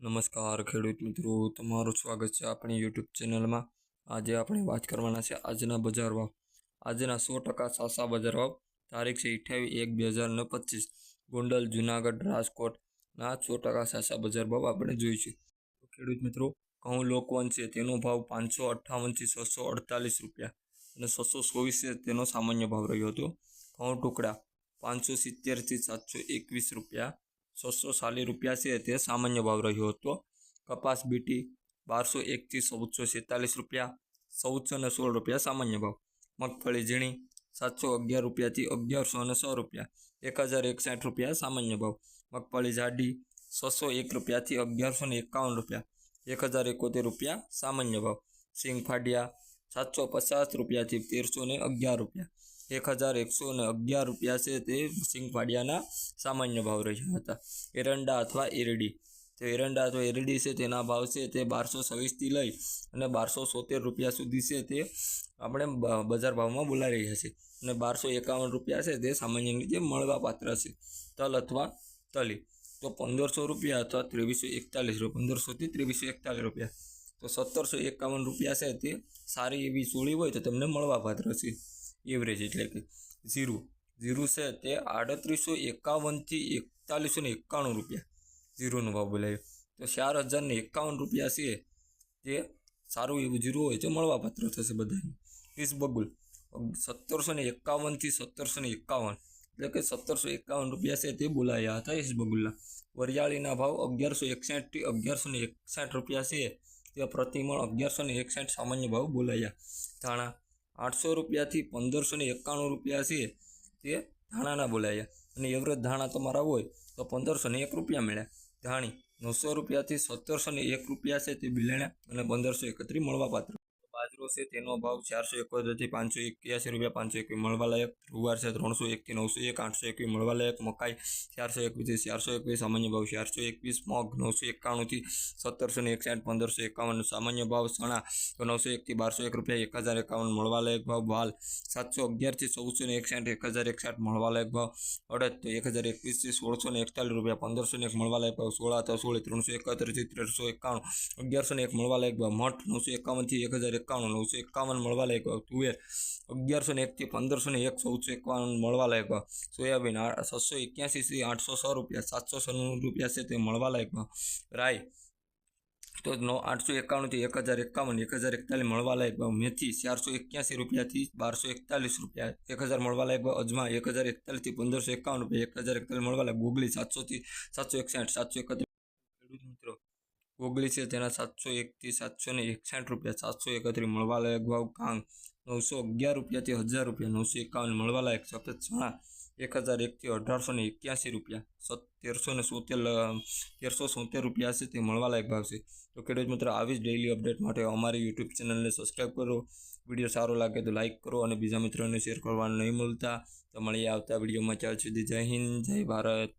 નમસ્કાર ખેડૂત મિત્રો, તમારું સ્વાગત છે આપણી યુટ્યુબ ચેનલમાં। આજે આપણે વાત કરવાના છે આજના બજાર ભાવ। આજના 100% સાસા બજાર ભાવ તારીખ છે 28/1/2025 ગોંડલ, જુનાગઢ, રાજકોટના 100% સાસા બજાર ભાવ આપણે જોઈશું। તો ખેડૂત મિત્રો, ઘઉં લોકવન છે તેનો ભાવ 558 થી 648 રૂપિયા અને 624 છે તેનો સામાન્ય ભાવ રહ્યો હતો। ઘઉં ટુકડા 570 થી 721 રૂપિયા, 640 રૂપિયા છે તે સામાન્ય ભાવ રહ્યો હતો। કપાસ બીટી 1201 થી 1446 રૂપિયા, 1416 રૂપિયા સામાન્ય ભાવ। મગફળી ઝીણી 711 રૂપિયાથી 1106 રૂપિયા, 1061 રૂપિયા સામાન્ય ભાવ। મગફળી જાડી 601 રૂપિયાથી 1151 રૂપિયા, 1071 રૂપિયા સામાન્ય ભાવ। સિંગ ફાડિયા 750 રૂપિયાથી 1311 રૂપિયા, 1111 રૂપિયા છે તે સિંગ ફાડિયાના સામાન્ય ભાવ રહ્યા હતા। એરંડા અથવા એરડી, તો એરંડા અથવા એરડી છે તેના ભાવ છે તે 1226 થી લઈ અને 1273 રૂપિયા સુધી છે તે આપણે બજાર ભાવમાં બોલાઈ રહ્યા છે અને 1251 રૂપિયા છે તે સામાન્ય રીતે મળવા પાત્ર છે। તલ અથવા તલી તો 1500 રૂપિયા અથવા 2341 રૂપિયા, 1500 થી 2341 રૂપિયા, તો 1751 રૂપિયા છે તે સારી એવી સોળી હોય તો તમને મળવા પાત્ર છે એવરેજ, એટલે કે જીરું છે તે 3851 થી 4191 રૂપિયા જીરુંનો ભાવ બોલાયો, તો 4051 રૂપિયા છે તે સારું એવું જીરું હોય તો મળવા પાત્ર થશે બધાને। ઈસબગુલ 1751 થી 1751, એટલે કે 1751 રૂપિયા છે તે બોલાયા હતા ઈસબગુલના। વરિયાળીના ભાવ 1161 થી 1161 રૂપિયા છે તે પ્રતિમણ 1161 સામાન્ય ભાવ બોલાયા। ધાણા 800 રૂપિયાથી 1591 રૂપિયા છે તે ધાણાના બોલાયા અને એવરેજ ધાણા તમારા હોય તો 1501 રૂપિયા મળ્યા। ધાણી 900 રૂપિયાથી 1701 રૂપિયા છે તે બિલાણા અને 1531 મળવા પાત્ર। બાજરો છે તેનો ભાવ 471 થી 581 રૂપિયા, 521 મળવા લાયક। જુવાર છે 301 થી 901, 821 મળવા લાયક। મકાઈ 421 થી 421 સામાન્ય ભાવ, 421 મગ 991 થી 1761, 1551 સામાન્ય ભાવ। ચણા 901 થી 1201 રૂપિયા, 1051 મળવા લાયક ભાવ। વાલ 711 થી 1461, 1061 મળવા લાયક ભાવ। અડદ તો 1021 થી 1641 રૂપિયા, 1501 મળવા લાયક ભાવ। સોળા તો 371 થી 1351, 1101 મળવા લાયક ભાવ। મઠ 951 થી 1051, 951 મળવા લાયક ભાવ। તુવેર 1101 થી 1501, 1451 મળવા લાયક ભાવ। સોયાબીન 681 થી 806 રૂપિયા, 796 રૂપિયા છે તે મળવા લાયક ભાવ। રાઈ તો 851 થી 1051, 1041 મળવા લાયક ભાવ। મેથી 481 રૂપિયાથી 1241 રૂપિયા, 1000 મળવા લાયક ભાવ। અજમા 1041 થી 1551 રૂપિયા, 1041 મળવા લાયક। ગોગલી 700 થી 761, 731 ખેડૂત મિત્રો, ગોગલી છે તેના 701 થી 761 રૂપિયા, 731 મળવા લાયક ભાવ। કાંગ 911 રૂપિયાથી 1000 રૂપિયા, 951 મળવા લાયક। સફેદ ચણા 1001 થી 1881 રૂપિયા, 1370 રૂપિયા છે તે મળવા લાયક ભાવ છે। તો ખેડૂત મિત્રો, આવી જ ડેઇલી અપડેટ માટે અમારી યુટ્યુબ ચેનલને સબસ્ક્રાઈબ કરો। વિડીયો સારો લાગે તો લાઇક કરો અને બીજા મિત્રોને શેર કરવાનું નહીં ભૂલતા। તો મળીએ આવતા વિડીયોમાં। ત્યાં સુધી જય હિન્દ, જય ભારત।